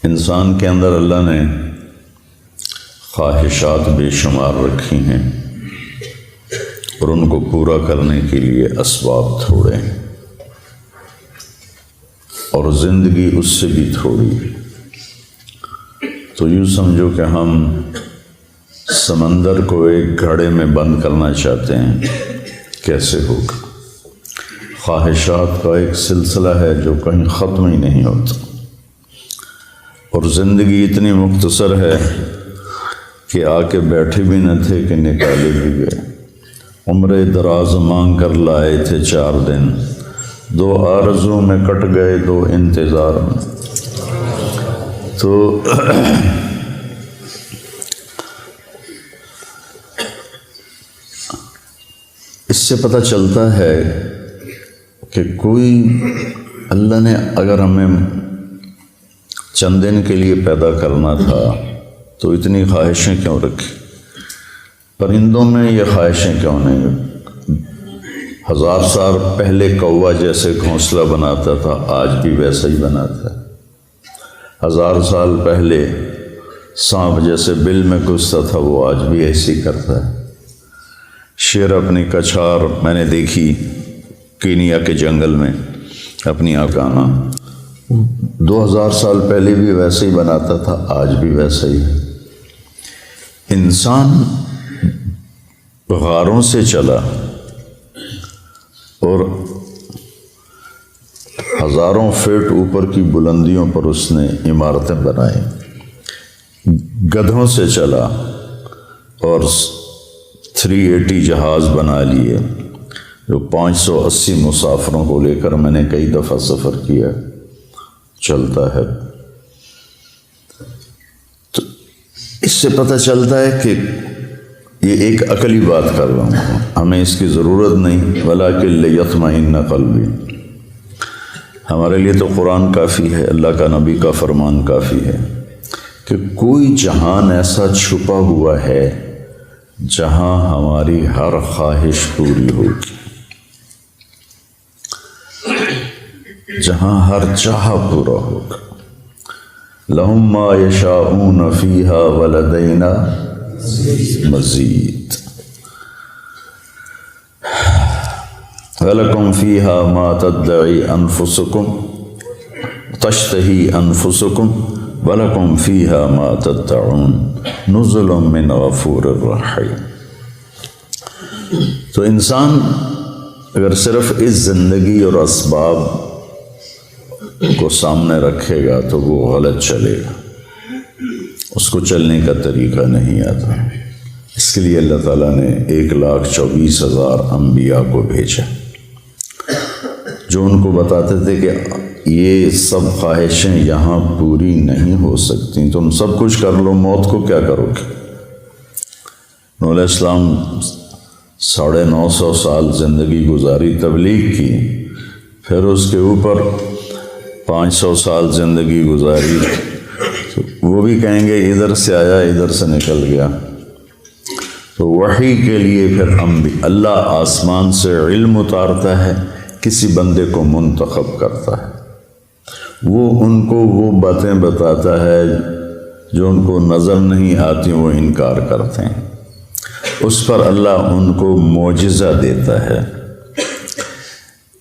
انسان کے اندر اللہ نے خواہشات بے شمار رکھی ہیں اور ان کو پورا کرنے کے لیے اسباب تھوڑے ہیں، اور زندگی اس سے بھی تھوڑی ہے۔ تو یوں سمجھو کہ ہم سمندر کو ایک گھڑے میں بند کرنا چاہتے ہیں، کیسے ہوگا؟ خواہشات کا ایک سلسلہ ہے جو کہیں ختم ہی نہیں ہوتا، اور زندگی اتنی مختصر ہے کہ آ کے بیٹھے بھی نہ تھے کہ نکالے بھی گئے۔ عمر دراز مانگ کر لائے تھے 4 دن، 2 آرزوں میں کٹ گئے 2 انتظار میں۔ تو اس سے پتہ چلتا ہے کہ کوئی اللہ نے اگر ہمیں چند دن کے لیے پیدا کرنا تھا تو اتنی خواہشیں کیوں رکھی؟ پرندوں میں یہ خواہشیں کیوں نہیں؟ 1000 سال پہلے کوا جیسے گھونسلہ بناتا تھا آج بھی ویسا ہی بناتا ہے۔ 1000 سال پہلے سانپ جیسے بل میں گھستا تھا وہ آج بھی ایسے ہی کرتا ہے۔ شیر اپنی کچھار میں نے دیکھی کینیا کے جنگل میں اپنی آکانا، 2000 سال پہلے بھی ویسے ہی بناتا تھا، آج بھی ویسا ہی ہے۔ انسان غاروں سے چلا اور ہزاروں فٹ اوپر کی بلندیوں پر اس نے عمارتیں بنائی، گدھوں سے چلا اور 380 جہاز بنا لیے جو 580 مسافروں کو لے کر، میں نے کئی دفعہ سفر کیا، چلتا ہے۔ تو اس سے پتہ چلتا ہے کہ یہ ایک عقلی بات کر رہا ہوں، ہمیں اس کی ضرورت نہیں، وَلَٰكِن لِيَطْمَئِنَّ قَلْبِي۔ ہمارے لیے تو قرآن کافی ہے، اللہ کا نبی کا فرمان کافی ہے کہ کوئی جہان ایسا چھپا ہوا ہے جہاں ہماری ہر خواہش پوری ہوگی، جہاں ہر چاہا پورا ہوگا۔ لَهُم مَّا يَشَاءُونَ فِيهَا وَلَدَيْنَا مزید وَلَكُمْ فِيهَا مَا تَدَّعِي أَنفُسُكُمْ تَشْتَهِي أَنفُسُكُمْ وَلَكُمْ فِيهَا مَا تَدَّعُونَ نُزُلٌ مِّنْ غَفُورٍ رَّحِيمٍ۔ تو انسان اگر صرف اس زندگی اور اسباب کو سامنے رکھے گا تو وہ غلط چلے گا، اس کو چلنے کا طریقہ نہیں آتا۔ اس کے لیے اللہ تعالیٰ نے 1,24,000 انبیاء کو بھیجا جو ان کو بتاتے تھے کہ یہ سب خواہشیں یہاں پوری نہیں ہو سکتی، تم سب کچھ کر لو، موت کو کیا کرو گے؟ نوح علیہ السلام 950 سال زندگی گزاری، تبلیغ کی، پھر اس کے اوپر 500 سال زندگی گزاری، وہ بھی کہیں گے ادھر سے آیا ادھر سے نکل گیا۔ تو وحی کے لیے پھر اللہ آسمان سے علم اتارتا ہے، کسی بندے کو منتخب کرتا ہے، وہ ان کو وہ باتیں بتاتا ہے جو ان کو نظر نہیں آتی، وہ انکار کرتے ہیں، اس پر اللہ ان کو معجزہ دیتا ہے،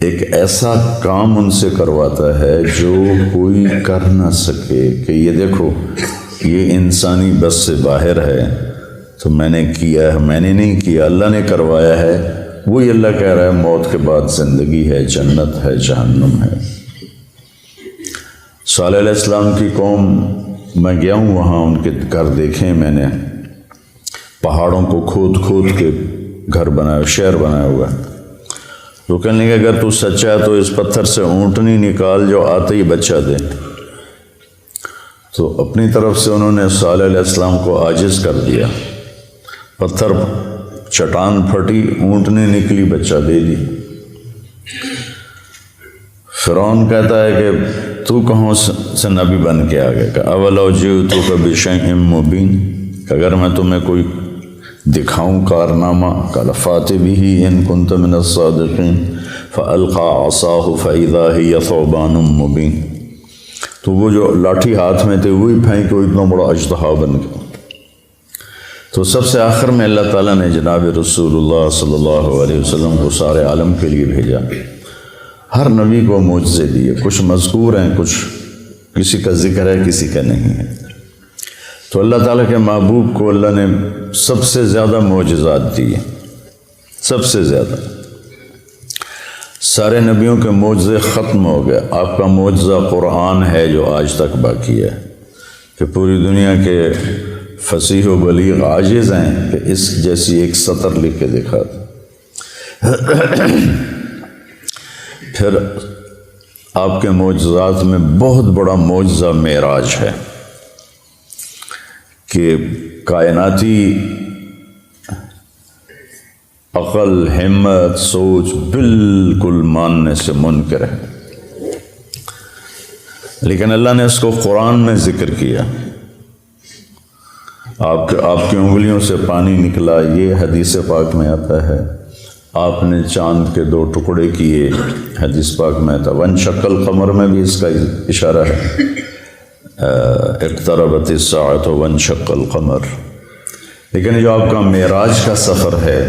ایک ایسا کام ان سے کرواتا ہے جو کوئی کر نہ سکے، کہ یہ دیکھو یہ انسانی بس سے باہر ہے، تو میں نے کیا ہے، میں نے نہیں کیا، اللہ نے کروایا ہے۔ وہی اللہ کہہ رہا ہے موت کے بعد زندگی ہے، جنت ہے، جہنم ہے۔ صالح علیہ السلام کی قوم، میں گیا ہوں وہاں، ان کے گھر دیکھے میں نے، پہاڑوں کو کھود کھود کے گھر بنایا، شہر بنایا ہوا ہے۔ تو کہنے لگے اگر تو سچا ہے تو اس پتھر سے اونٹنی نکال جو آتے ہی بچہ دے۔ تو اپنی طرف سے انہوں نے صالح علیہ السلام کو عاجز کر دیا، پتھر چٹان پھٹی، اونٹنی نکلی، بچہ دے دی۔ فرعون کہتا ہے کہ تو کہاں سے نبی بن کے آ گئے؟ کہ اولو جئتک بشیء مبین، اگر میں تمہیں کوئی دکھاؤں کارنامہ، قال فات بہ ان کنت من الصادقین فالقى عصاہ فاذا ہی ثعبان مبین۔ تو وہ جو لاٹھی ہاتھ میں تھے وہی پھینک کے وہ اتنا بڑا اژدہا بن گیا۔ تو سب سے آخر میں اللہ تعالیٰ نے جناب رسول اللہ صلی اللہ علیہ وسلم کو سارے عالم کے لیے بھیجا۔ ہر نبی کو معجزے دیے، کچھ مذکور ہیں، کچھ کسی کا ذکر ہے، کسی کا نہیں ہے۔ تو اللہ تعالیٰ کے محبوب کو اللہ نے سب سے زیادہ معجزات دیے، سب سے زیادہ۔ سارے نبیوں کے معجزے ختم ہو گئے، آپ کا معجزہ قرآن ہے جو آج تک باقی ہے، کہ پوری دنیا کے فصیح و بلیغ عاجز ہیں کہ اس جیسی ایک سطر لکھ کے دکھا دیں۔ پھر آپ کے معجزات میں بہت بڑا معجزہ معراج ہے کہ کائناتی عقل، ہمت، سوچ بالکل ماننے سے منکر ہے، لیکن اللہ نے اس کو قرآن میں ذکر کیا۔ آپ کی انگلیوں سے پانی نکلا، یہ حدیث پاک میں آتا ہے۔ آپ نے چاند کے 2 ٹکڑے کیے، حدیث پاک میں آتا ہے۔ وانشق القمر میں بھی اس کا اشارہ ہے، اقتربت الساعۃ وانشق القمر۔ لیکن جو آپ کا معراج کا سفر ہے،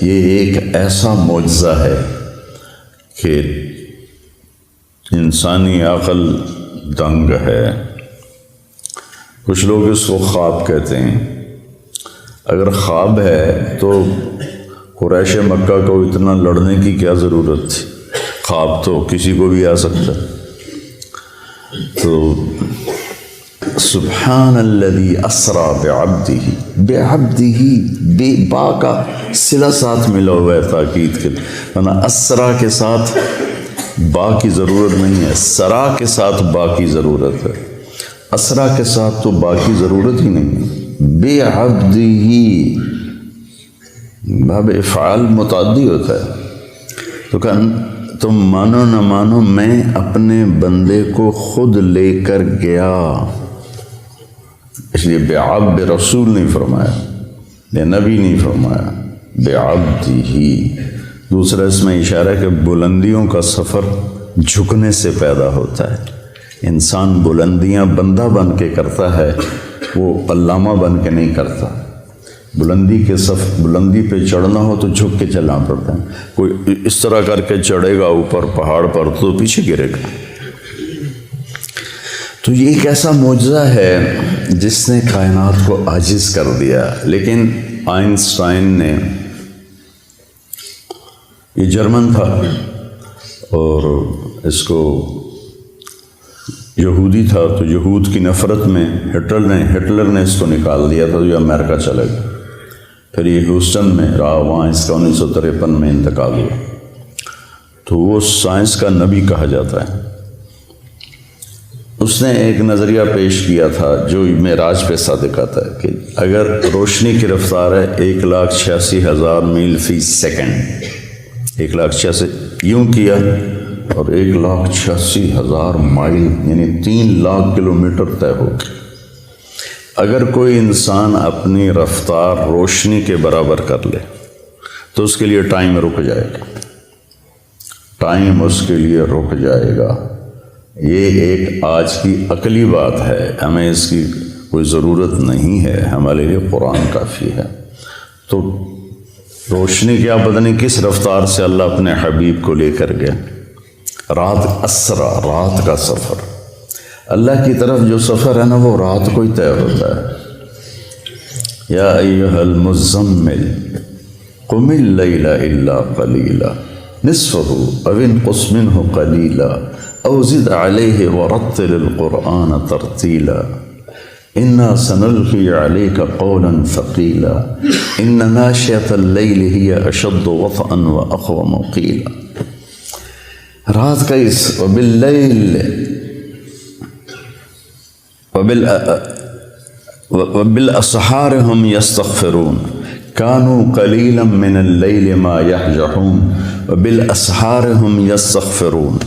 یہ ایک ایسا معجزہ ہے کہ انسانی عقل دنگ ہے۔ کچھ لوگ اس کو خواب کہتے ہیں۔ اگر خواب ہے تو قریش مکہ کو اتنا لڑنے کی کیا ضرورت تھی؟ خواب تو کسی کو بھی آ سکتا ہے۔ تو سبحان الذی اسریٰ بعبدہ، بے با کا صلہ ساتھ ملا ہوا ہے تاکید کے، ورنہ اسریٰ کے ساتھ با کی ضرورت نہیں ہے، سرا کے ساتھ با کی ضرورت ہے، اسریٰ کے ساتھ تو با کی ضرورت ہی نہیں ہے۔ بعبدہ باب افعال متعدی ہوتا ہے، تو تم مانو نہ مانو میں اپنے بندے کو خود لے کر گیا، اس لیے بعبد رسول نہیں فرمایا، یا نبی نہیں فرمایا، بعبدہ۔ دوسرا اس میں اشارہ ہے کہ بلندیوں کا سفر جھکنے سے پیدا ہوتا ہے۔ انسان بلندیاں بندہ بن کے کرتا ہے، وہ علامہ بن کے نہیں کرتا۔ بلندی پہ چڑھنا ہو تو جھک کے چلنا پڑتا ہے۔ کوئی اس طرح کر کے چڑھے گا اوپر پہاڑ پر تو پیچھے گرے گا۔ تو یہ ایک ایسا معجزہ ہے جس نے کائنات کو عاجز کر دیا۔ لیکن آئنسٹائن نے، یہ جرمن تھا اور اس کو یہودی تھا، تو یہود کی نفرت میں ہٹلر نے اس کو نکال دیا تھا، جو امریکہ چلے گیا۔ پھر یہ ہیوسٹن میں رہا، وہاں اس کا 1953 میں انتقال ہوا۔ تو وہ سائنس کا نبی کہا جاتا ہے۔ اس نے ایک نظریہ پیش کیا تھا جو معراج پہ صادق آتا ہے کہ اگر روشنی کی رفتار ہے 1,86,000 میل فی سیکنڈ، 1,86,000 یوں کیا اور 1,86,000 مائل یعنی 3,00,000 کلومیٹر طے ہو گئی۔ اگر کوئی انسان اپنی رفتار روشنی کے برابر کر لے تو اس کے لیے ٹائم رک جائے گا، ٹائم اس کے لیے رک جائے گا۔ یہ ایک آج کی عقلی بات ہے، ہمیں اس کی کوئی ضرورت نہیں ہے، ہمارے لیے قرآن کافی ہے۔ تو روشنی کیا پتہ نہیں کس رفتار سے اللہ اپنے حبیب کو لے کر گیا۔ رات اسرا، رات کا سفر، اللہ کی طرف جو سفر ہے نا وہ رات کو ہی طے ہوتا ہے۔ یا ایھا المزمل قم اللیل الا قلیلا نصفہ او انقص منہ قلیلا او زد علیہ ورتل القرآن ترتیلا انا سنلقی علیک قولا ثقیلا ان ناشئۃ اللیل ہی اشد وطئا واقوم قیلا۔ رات کا اس وباللیل وبالاسحار هم یستغفرون کانوا قلیلا من اللیل ما یہجعون وبالاسحار هم یستغفرون۔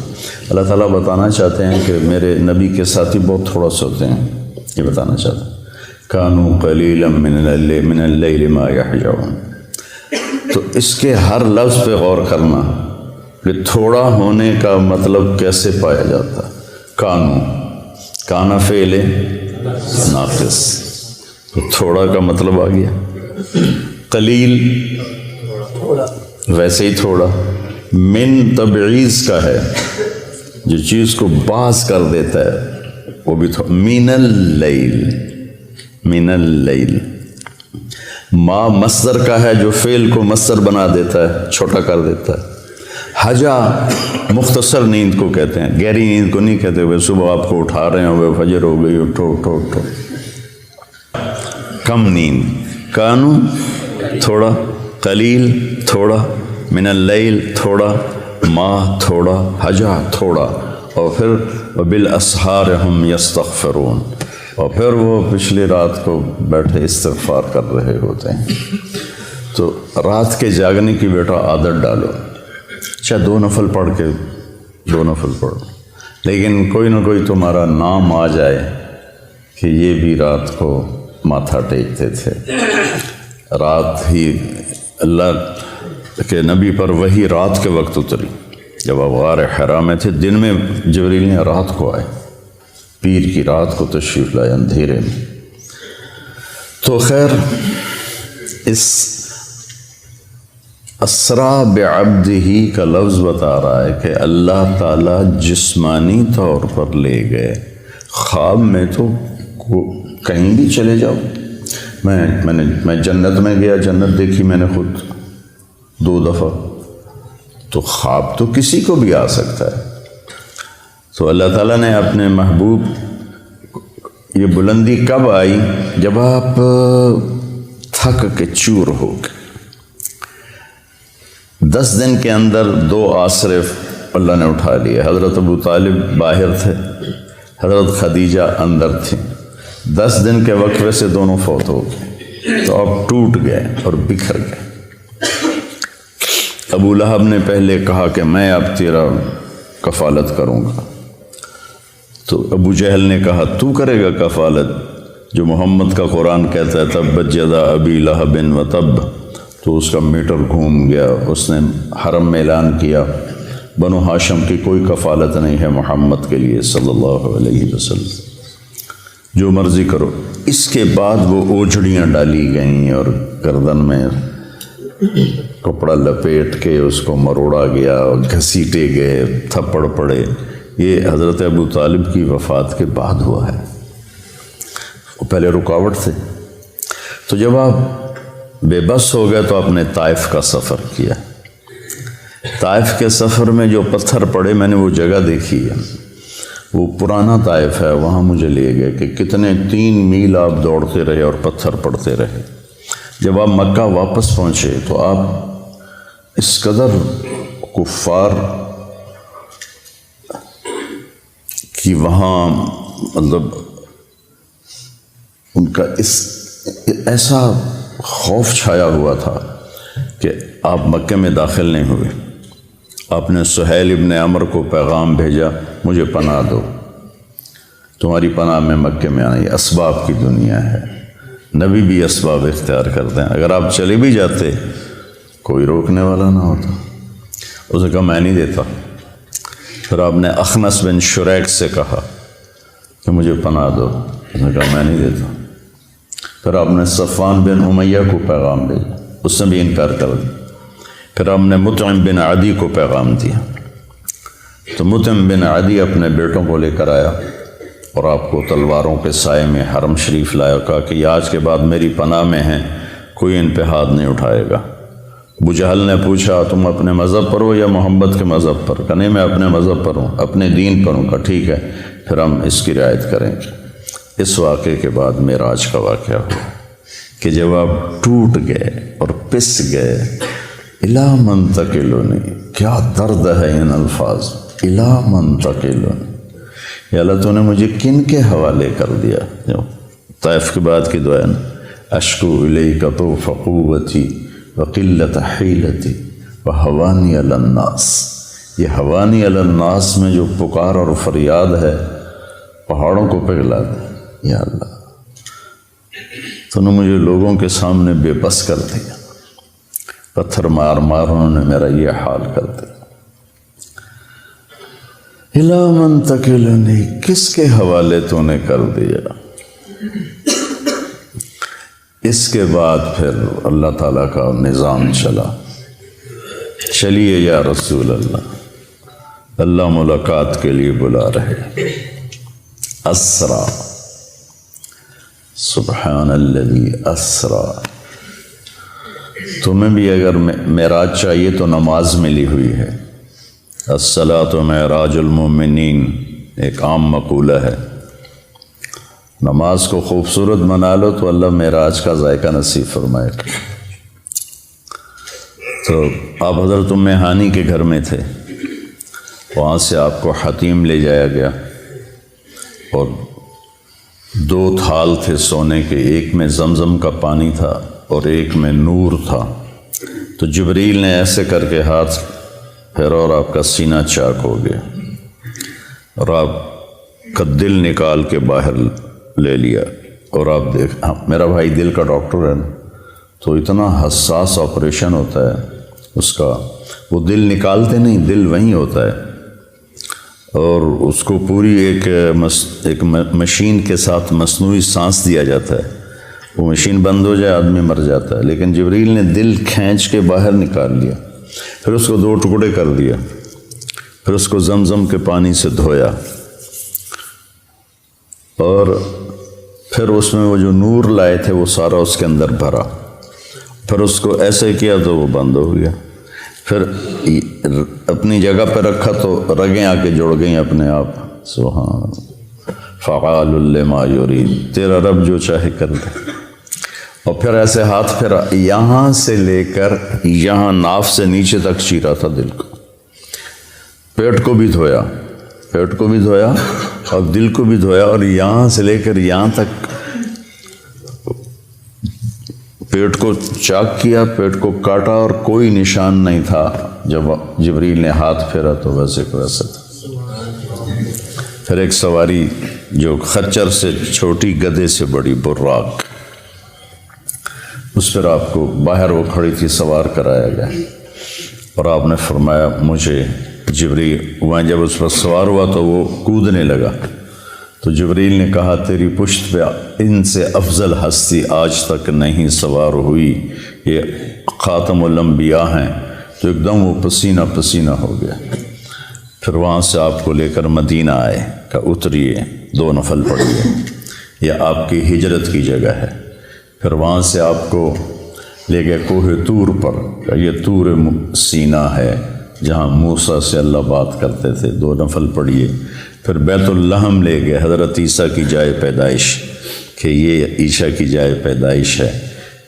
اللہ تعالیٰ بتانا چاہتے ہیں کہ میرے نبی کے ساتھی بہت تھوڑا سوتے ہیں، یہ بتانا چاہتے ہیں۔ کانوا قلیلا من اللیل ما یہجعون۔ تو اس کے ہر لفظ پہ غور کرنا کہ تھوڑا ہونے کا مطلب کیسے پایا جاتا ہے۔ کانوا کانا فعل ناقص، تو تھوڑا کا مطلب آ گیا. قلیل ویسے ہی تھوڑا. من تبعیض کا ہے، جو چیز کو باز کر دیتا ہے وہ بھی تھوڑا. من اللیل، من اللیل. ما مصدر کا ہے، جو فعل کو مصدر بنا دیتا ہے، چھوٹا کر دیتا ہے. حجا مختصر نیند کو کہتے ہیں، گہری نیند کو نہیں کہتے ہوئے صبح آپ کو اٹھا رہے ہیں، فجر ہو گئی، اٹھو اٹھو اٹھو. کم نیند. کانو تھوڑا، قلیل تھوڑا، من اللیل تھوڑا، ما تھوڑا، حجا تھوڑا، اور پھر وبالاسحار ہم یستغفرون، اور پھر وہ پچھلی رات کو بیٹھے استغفار کر رہے ہوتے ہیں. تو رات کے جاگنے کی بیٹا عادت ڈالو، چاہے 2 نفل پڑھ کے 2 نفل پڑھو، لیکن کوئی نہ کوئی تمہارا نام آ جائے کہ یہ بھی رات کو ماتھا ٹیکتے تھے. رات ہی اللہ کے نبی پر وہی رات کے وقت اتری جب آپ غار حرا میں تھے. دن میں جبریل نے رات کو آئے، پیر کی رات کو تشریف لائے اندھیرے میں. تو خیر، اس اسرا بعبدہ کا لفظ بتا رہا ہے کہ اللہ تعالیٰ جسمانی طور پر لے گئے. خواب میں تو کہیں بھی چلے جاؤ. میں جنت میں گیا، جنت دیکھی میں نے خود 2 دفعہ. تو خواب تو کسی کو بھی آ سکتا ہے. تو اللہ تعالیٰ نے اپنے محبوب، یہ بلندی کب آئی؟ جب آپ تھک کے چور ہو گئے. 10 دن کے اندر 2 آسرے اللہ نے اٹھا لیے. حضرت ابو طالب باہر تھے، حضرت خدیجہ اندر تھی. 10 دن کے وقفے سے دونوں فوت ہو گئے. تو آپ ٹوٹ گئے اور بکھر گئے. ابو لہب نے پہلے کہا کہ میں اب تیرا کفالت کروں گا. تو ابو جہل نے کہا تو کرے گا کفالت، جو محمد کا قرآن کہتا ہے تبت یدا ابی لہب و تب. تو اس کا میٹر گھوم گیا. اس نے حرم میں اعلان کیا بنو ہاشم کی کوئی کفالت نہیں ہے محمد کے لیے صلی اللہ علیہ وسلم، جو مرضی کرو. اس کے بعد وہ اوجھڑیاں ڈالی گئیں اور گردن میں کپڑا لپیٹ کے اس کو مروڑا گیا اور گھسیٹے گئے، تھپڑ پڑے. یہ حضرت ابو طالب کی وفات کے بعد ہوا ہے. وہ پہلے رکاوٹ تھے. تو جب آپ بے بس ہو گئے تو آپ نے طائف کا سفر کیا. طائف کے سفر میں جو پتھر پڑے، میں نے وہ جگہ دیکھی ہے، وہ پرانا طائف ہے. وہاں مجھے لے گئے کہ کتنے 3 میل آپ دوڑتے رہے اور پتھر پڑتے رہے. جب آپ مکہ واپس پہنچے تو آپ اس قدر کفار کی وہاں مطلب ان کا ایسا خوف چھایا ہوا تھا کہ آپ مکے میں داخل نہیں ہوئے. آپ نے سہیل ابن عمر کو پیغام بھیجا مجھے پناہ دو، تمہاری پناہ میں مکے میں آئی. اسباب کی دنیا ہے، نبی بھی اسباب اختیار کرتے ہیں. اگر آپ چلے بھی جاتے کوئی روکنے والا نہ ہوتا. اس نے کہا میں نہیں دیتا. پھر آپ نے اخنس بن شریک سے کہا کہ مجھے پناہ دو. اس نے کہا میں نہیں دیتا. پھر آپ نے صفوان بن امیہ کو پیغام بھیجا، اس نے بھی انکار کر دیا. پھر آپ نے مطعم بن عدی کو پیغام دیا. تو مطعم بن عدی اپنے بیٹوں کو لے کر آیا اور آپ کو تلواروں کے سائے میں حرم شریف لایا. کہا کہ یہ آج کے بعد میری پناہ میں ہیں، کوئی ان پہ ہاتھ نہیں اٹھائے گا. ابو جہل نے پوچھا تم اپنے مذہب پر ہو یا محمد کے مذہب پر؟ کہا نہیں میں اپنے مذہب پر ہوں، اپنے دین پر ہوں. کہا ٹھیک ہے پھر ہم اس کی رعایت کریں گے. اس واقعے کے بعد معراج کا واقعہ ہوا کہ جب آپ ٹوٹ گئے اور پس گئے. الا منتقلونی، کیا درد ہے ان الفاظ. الا منتقلونی، یا اللہ تو نے مجھے کن کے حوالے کر دیا. جو طائف کے بعد کی دعا ہے نا، اشکو الیک طوف قوتی وقلت حیلتی وحوانی علی الناس. یہ حوانی علی الناس میں جو پکار اور فریاد ہے پہاڑوں کو پگھلا دے. یا اللہ تو نے مجھے لوگوں کے سامنے بے بس کر دیا. پتھر مار مار انہوں نے میرا یہ حال کر دیا. الا من تکلنی، کس کے حوالے تو نے کر دیا۔ اس کے بعد پھر اللہ تعالیٰ کا نظام چلا، چلیے یا رسول اللہ، اللہ ملاقات کے لیے بلا رہے۔ اسرا، سبحان الذی اسرا۔ تمہیں بھی اگر معراج چاہیے تو نماز ملی ہوئی ہے۔ الصلاۃ معراج المومنین ایک عام مقولہ ہے۔ نماز کو خوبصورت بنا لو تو اللہ معراج کا ذائقہ نصیب فرمائے گا۔ تو آپ حضرت ام ہانی کے گھر میں تھے، وہاں سے آپ کو حتیم لے جایا گیا، اور 2 تھال تھے سونے کے، ایک میں زمزم کا پانی تھا اور ایک میں نور تھا۔ تو جبریل نے ایسے کر کے ہاتھ پھیرا اور آپ کا سینہ چاک ہو گیا، اور آپ کا دل نکال کے باہر لے لیا۔ اور آپ دیکھ، میرا بھائی دل کا ڈاکٹر ہے نا، تو اتنا حساس آپریشن ہوتا ہے اس کا، وہ دل نکالتے نہیں، دل وہیں ہوتا ہے، اور اس کو پوری ایک مشین کے ساتھ مصنوعی سانس دیا جاتا ہے۔ وہ مشین بند ہو جائے آدمی مر جاتا ہے، لیکن جبریل نے دل کھینچ کے باہر نکال لیا، پھر اس کو 2 ٹکڑے کر دیا، پھر اس کو زمزم کے پانی سے دھویا، اور پھر اس میں وہ جو نور لائے تھے وہ سارا اس کے اندر بھرا، پھر اس کو ایسے کیا تو وہ بند ہو گیا، پھر اپنی جگہ پہ رکھا تو رگیں آ کے جڑ گئیں اپنے آپ۔ سبحان فعال لما یرید، تیرا رب جو چاہے کر دے۔ اور پھر ایسے ہاتھ پھیرا، یہاں سے لے کر یہاں ناف سے نیچے تک چیرا تھا دل کو، پیٹ کو بھی دھویا، پیٹ کو بھی دھویا اور دل کو بھی دھویا، اور یہاں سے لے کر یہاں تک پیٹ کو چاک کیا، پیٹ کو کاٹا، اور کوئی نشان نہیں تھا۔ جب جبریل نے ہاتھ پھیرا تو ویسے کو ویسے تھا۔ پھر ایک سواری جو خچر سے چھوٹی، گدھے سے بڑی، براق، اس پر آپ کو باہر وہ کھڑی تھی، سوار کرایا گیا، اور آپ نے فرمایا مجھے جبریل، وہاں جب اس پر سوار ہوا تو وہ کودنے لگا، تو جبریل نے کہا تیری پشت پہ ان سے افضل ہستی آج تک نہیں سوار ہوئی، یہ خاتم الانبیاء ہیں۔ تو ایک دم وہ پسینہ پسینہ ہو گیا۔ پھر وہاں سے آپ کو لے کر مدینہ آئے، کہ اتریے 2 نفل پڑھیے، یہ آپ کی ہجرت کی جگہ ہے۔ پھر وہاں سے آپ کو لے گئے کوہ طور پر، کہ یہ طور سینا ہے جہاں موسیٰ سے اللہ بات کرتے تھے، 2 نفل پڑھیے۔ پھر بیت اللحم لے گئے، حضرت عیسیٰ کی جائے پیدائش، کہ یہ عیسیٰ کی جائے پیدائش ہے۔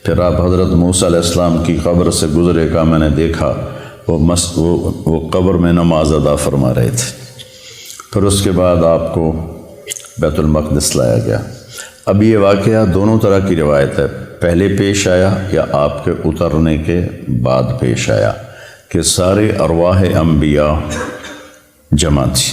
پھر آپ حضرت موسیٰ علیہ السلام کی قبر سے گزرے، کا میں نے دیکھا وہ قبر میں نماز ادا فرما رہے تھے۔ پھر اس کے بعد آپ کو بیت المقدس لایا گیا۔ اب یہ واقعہ دونوں طرح کی روایت ہے، پہلے پیش آیا یا آپ کے اترنے کے بعد پیش آیا، کہ سارے ارواح انبیاء جمع تھی۔